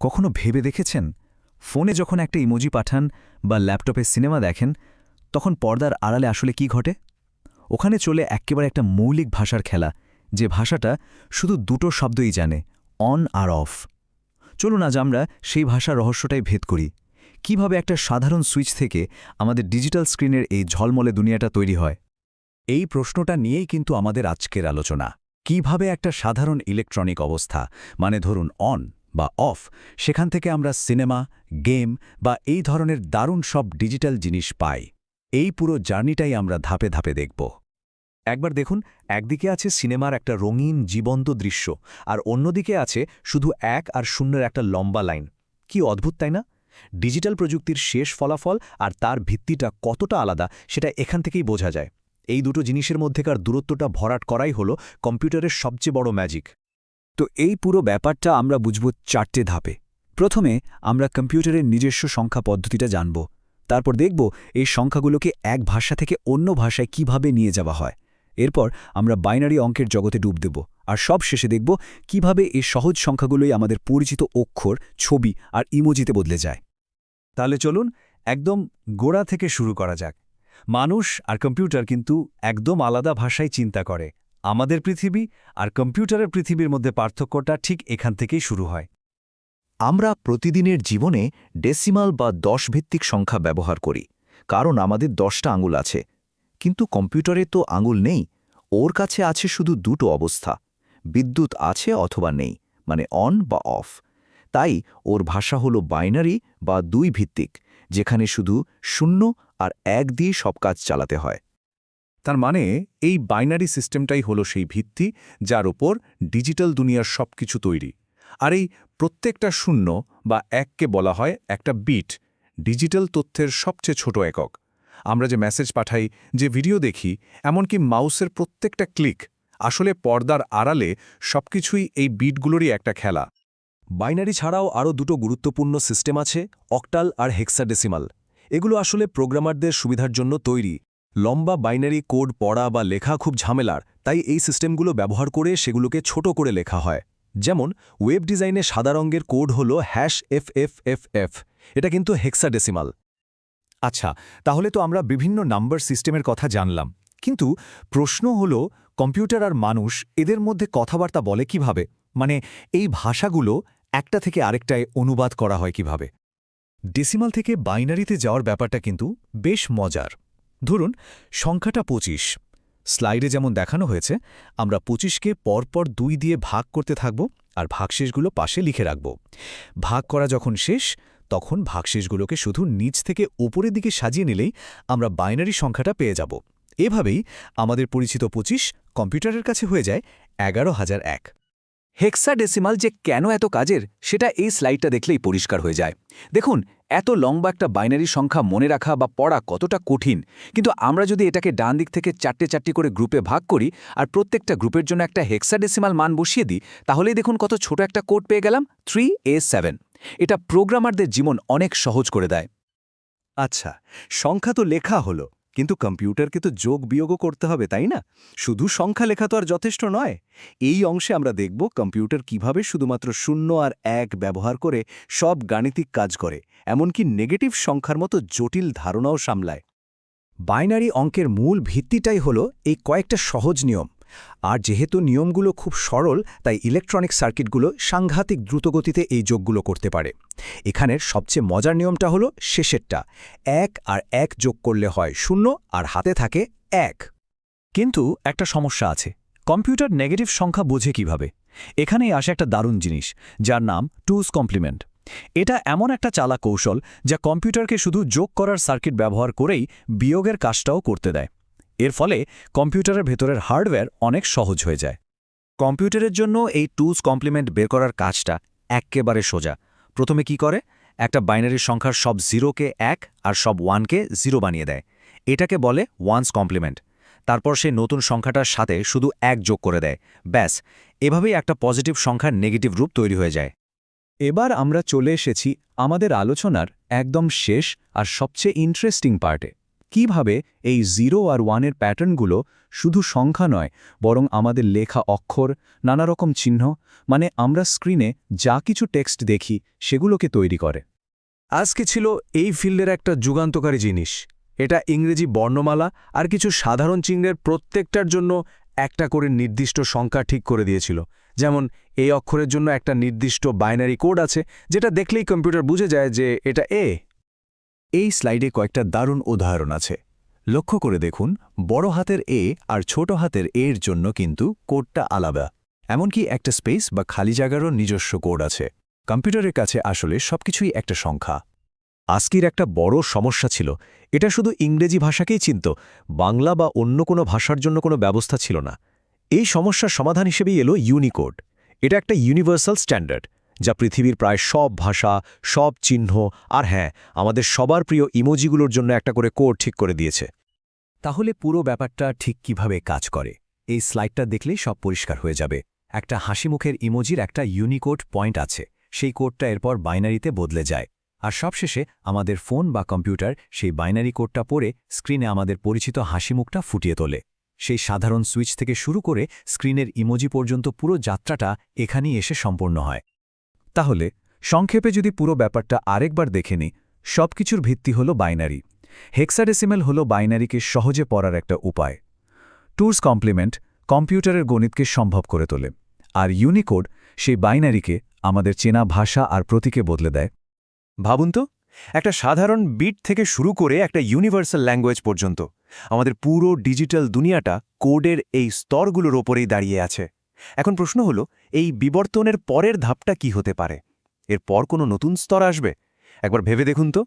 কখনো ভেবে দেখেছেন ফোনে যখন একটা ইমোজি পাঠান বা ল্যাপটপে সিনেমা দেখেন তখন পর্দার আড়ালে আসলে কি ঘটে? ওখানে চলে এক্কেবারে একটা মৌলিক ভাষার খেলা, যে ভাষাটা শুধু দুটো শব্দই জানে, অন আর অফ। চলুন আজ আমরা সেই ভাষার রহস্যটাই ভেদ করি। কিভাবে একটা সাধারণ সুইচ থেকে আমাদের ডিজিটাল স্ক্রিনের এই ঝলমলে দুনিয়াটা তৈরি হয়। এই প্রশ্নটা নিয়েই কিন্তু আমাদের আজকের আলোচনা। কিভাবে একটা সাধারণ ইলেকট্রনিক অবস্থা, মানে ধরুন অন বা অফ, সেখান থেকে আমরা সিনেমা, গেম বা এই ধরনের দারুণ সব ডিজিটাল জিনিস পাই। এই পুরো জার্নিটাই আমরা ধাপে ধাপে দেখব। একবার দেখুন, একদিকে আছে সিনেমার একটা রঙিন জীবন্ত দৃশ্য, আর অন্যদিকে আছে শুধু ১ আর ০-এর একটা লম্বা লাইন। কি অদ্ভুত, তাই না? ডিজিটাল প্রযুক্তির শেষ ফলাফল আর তার ভিত্তিটা কতটা আলাদা সেটা এখান থেকেই বোঝা যায়। এই দুটো জিনিসের মধ্যেকার দূরত্বটা ভরাট করাই হলো কম্পিউটারের সবচেয়ে বড় ম্যাজিক। তো এই পুরো ব্যাপারটা আমরা বুঝব ৪টে ধাপে। প্রথমে আমরা কম্পিউটারের নিজস্ব সংখ্যা পদ্ধতিটা জানব। তারপর দেখব এই সংখ্যাগুলোকে এক ভাষা থেকে অন্য ভাষায় কিভাবে নিয়ে যাওয়া হয়। এরপর আমরা বাইনারি অঙ্কের জগতে ডুব দেব, আর সব শেষে দেখব কিভাবে এই সহজ সংখ্যাগুলোই আমাদের পরিচিত অক্ষর, ছবি আর ইমোজিতে বদলে যায়। তাহলে চলুন একদম গোড়া থেকে শুরু করা যাক। মানুষ আর কম্পিউটার কিন্তু একদম আলাদা ভাষায় চিন্তা করে। আমাদের পৃথিবী আর কম্পিউটারের পৃথিবীর মধ্যে পার্থক্যটা ঠিক এখান থেকেই শুরু হয়। আমরা প্রতিদিনের জীবনে ডেসিমাল বা ১০ ভিত্তিক সংখ্যা ব্যবহার করি, কারণ আমাদের ১০টা আঙুল আছে। কিন্তু কম্পিউটারে তো আঙুল নেই, ওর কাছে আছে শুধু দুটো অবস্থা, বিদ্যুৎ আছে অথবা নেই, মানে অন বা অফ। তাই ওর ভাষা হলো বাইনারি বা ২ ভিত্তিক, যেখানে শুধু ০ আর ১ দিয়ে সব কাজ চালাতে হয়। তার মানে এই বাইনারি সিস্টেমটাই হলো সেই ভিত্তি যার ওপর ডিজিটাল দুনিয়ার সবকিছু তৈরি। আর এই প্রত্যেকটা ০ বা ১কে বলা হয় একটা বিট, ডিজিটাল তথ্যের সবচেয়ে ছোট একক। আমরা যে মেসেজ পাঠাই, যে ভিডিও দেখি, এমনকি মাউসের প্রত্যেকটা ক্লিক, আসলে পর্দার আড়ালে সবকিছুই এই বিটগুলোরই একটা খেলা। বাইনারি ছাড়াও আরও দুটো গুরুত্বপূর্ণ সিস্টেম আছে, অক্টাল আর হেক্সাডেসিমাল। এগুলো আসলে প্রোগ্রামারদের সুবিধার জন্য তৈরি। লম্বা বাইনারি কোড পড়া বা লেখা খুব ঝামেলার, তাই এই সিস্টেমগুলো ব্যবহার করে সেগুলোকে ছোট করে লেখা হয়। যেমন ওয়েব ডিজাইনে সাদা রঙের কোড হল #FFFF, এটা কিন্তু হেক্সাডেসিমাল। আচ্ছা, তাহলে তো আমরা বিভিন্ন নাম্বার সিস্টেমের কথা জানলাম, কিন্তু প্রশ্ন হল কম্পিউটার আর মানুষ এদের মধ্যে কথাবার্তা বলে কিভাবে? মানে এই ভাষাগুলো একটা থেকে আরেকটায় অনুবাদ করা হয় কিভাবে? ডেসিমাল থেকে বাইনারিতে যাওয়ার ব্যাপারটা কিন্তু বেশ মজার। ধরুন সংখ্যাটা ২৫। স্লাইডে যেমন দেখানো হয়েছে, আমরা ২৫কে পরপর ২ দিয়ে ভাগ করতে থাকব আর ভাগশেষগুলো পাশে লিখে রাখব। ভাগ করা যখন শেষ, তখন ভাগশেষগুলোকে শুধু নিচ থেকে উপরের দিকে সাজিয়ে নিলেই আমরা বাইনারি সংখ্যাটা পেয়ে যাব। এভাবেই আমাদের পরিচিত ২৫ কম্পিউটারের কাছে হয়ে যায় ১১,০০১। হেক্সাডেসিমাল যে কেন এত কাজের, সেটা এই স্লাইডটা দেখলেই পরিষ্কার হয়ে যায়। দেখুন, এত লম্বা একটা বাইনারি সংখ্যা মনে রাখা বা পড়া কতটা কঠিন, কিন্তু আমরা যদি এটাকে ডান দিক থেকে ৪টে করে গ্রুপে ভাগ করি আর প্রত্যেকটা গ্রুপের জন্য একটা হেক্সাডেসিমাল মান বসিয়ে দিই, তাহলেই দেখুন কত ছোট একটা কোড পেয়ে গেলাম, 3A7। এটা প্রোগ্রামারদের জীবন অনেক সহজ করে দেয়। আচ্ছা, সংখ্যা তো লেখা হলো, কিন্তু কম্পিউটারকে তো যোগ বিয়োগও করতে হবে, তাই না? শুধু সংখ্যা লেখা তো আর যথেষ্ট নয়। এই অংশে আমরা দেখব কম্পিউটার কিভাবে শুধুমাত্র ০ আর ১ ব্যবহার করে সব গাণিতিক কাজ করে, এমনকি নেগেটিভ সংখ্যার মতো জটিল ধারণাও সামলায়। বাইনারি অঙ্কের মূল ভিত্তিটাই হলো এই কয়েকটা সহজ নিয়ম। আর যেহেতু নিয়মগুলো খুব সরল, তাই ইলেকট্রনিক সার্কিটগুলো সাংঘাতিক দ্রুতগতিতে এই যোগগুলো করতে পারে। এখানের সবচেয়ে মজার নিয়মটা হলো শেষেরটা, ১ আর ১ যোগ করলে হয় ০ আর হাতে থাকে ১। কিন্তু একটা সমস্যা আছে, কম্পিউটার নেগেটিভ সংখ্যা বোঝে কিভাবে? এখানেই আসে একটা দারুণ জিনিস, যার নাম টুস কমপ্লিমেন্ট। এটা এমন একটা চালাক কৌশল যা কম্পিউটারকে শুধু যোগ করার সার্কিট ব্যবহার করেই বিয়োগের কাজটাও করতে দেয়। এর ফলে কম্পিউটারের ভেতরের হার্ডওয়্যার অনেক সহজ হয়ে যায়। কম্পিউটারের জন্য এই টুস কমপ্লিমেন্ট বের করার কাজটা এক্কেবারে সোজা। প্রথমে কি করে, একটা বাইনারি সংখ্যার সব 0কে ১ আর সব 1কে 0 বানিয়ে দেয়। এটাকে বলে ওয়ান্স কমপ্লিমেন্ট। তারপর সে নতুন সংখ্যাটার সাথে শুধু ১ যোগ করে দেয়। ব্যাস, এভাবেই একটা পজিটিভ সংখ্যার নেগেটিভ রূপ তৈরি হয়ে যায়। এবার আমরা চলে এসেছি আমাদের আলোচনার একদম শেষ আর সবচেয়ে ইন্টারেস্টিং পার্টে। কিভাবে এই 0 আর 1-এর প্যাটার্নগুলো শুধু সংখ্যা নয় বরং আমাদের লেখা অক্ষর, নানা রকম চিহ্ন, মানে আমরা স্ক্রিনে যা কিছু টেক্সট দেখি সেগুলোকে তৈরি করে। আজকে ছিল এই ফিল্ডের একটা যুগান্তকারী জিনিস। এটা ইংরেজি বর্ণমালা আর কিছু সাধারণ চিহ্নের প্রত্যেকটার জন্য একটা করে নির্দিষ্ট সংখ্যা ঠিক করে দিয়েছিল। যেমন এই অক্ষরের জন্য একটা নির্দিষ্ট বাইনারি কোড আছে, যেটা দেখলেই কম্পিউটার বুঝে যায় যে এটা এ। এই স্লাইডে কয়েকটা দারুণ উদাহরণ আছে। লক্ষ্য করে দেখুন, বড় হাতের এ আর ছোট হাতের এর জন্য কিন্তু কোডটা আলাদা। এমনকি একটা স্পেস বা খালি জায়গারও নিজস্ব কোড আছে। কম্পিউটারের কাছে আসলে সবকিছুই একটা সংখ্যা। আজকের একটা বড় সমস্যা ছিল, এটা শুধু ইংরেজি ভাষাকেই চিনত, বাংলা বা অন্য কোনো ভাষার জন্য কোনো ব্যবস্থা ছিল না। এই সমস্যার সমাধান হিসেবেই এলো ইউনিকোড। এটা একটা ইউনিভার্সাল স্ট্যান্ডার্ড, যা পৃথিবীর প্রায় সব ভাষা, সব চিহ্ন আর হ্যাঁ, আমাদের সবার প্রিয় ইমোজিগুলোর জন্য একটা করে কোড ঠিক করে দিয়েছে। তাহলে পুরো ব্যাপারটা ঠিক কিভাবে কাজ করে, এই স্লাইডটা দেখলেই সব পরিষ্কার হয়ে যাবে। একটা হাসিমুখের ইমোজির একটা ইউনিকোড পয়েন্ট আছে, সেই কোডটা এরপর বাইনারিতে বদলে যায়। আর সবশেষে আমাদের ফোন বা কম্পিউটার সেই বাইনারি কোডটা পড়ে স্ক্রিনে আমাদের পরিচিত হাসিমুখটা ফুটিয়ে তোলে। সেই সাধারণ সুইচ থেকে শুরু করে স্ক্রিনের ইমোজি পর্যন্ত পুরো যাত্রাটা এখানেই এসে সম্পূর্ণ হয়। তাহলে সংক্ষেপে যদি পুরো ব্যাপারটা আরেকবার দেখে নিই, সবকিছুর ভিত্তি হলো বাইনারি। হেক্সাডেসিমেল হলো বাইনারিকে সহজে পড়ার একটা উপায়। টুস কমপ্লিমেন্ট কম্পিউটারের গণিতকে সম্ভব করে তোলে। আর ইউনিকোড সেই বাইনারিকে আমাদের চেনা ভাষা আর প্রতীকে বদলে দেয়। ভাবুন তো, একটা সাধারণ বিট থেকে শুরু করে একটা ইউনিভার্সাল ল্যাঙ্গুয়েজ পর্যন্ত আমাদের পুরো ডিজিটাল দুনিয়াটা কোডের এই স্তরগুলোর ওপরেই দাঁড়িয়ে আছে। এখন প্রশ্ন হলো, এই বিবর্তনের পরের ধাপটা কি হতে পারে? এরপর কোনো নতুন স্তর আসবে? একবার ভেবে দেখুন তো।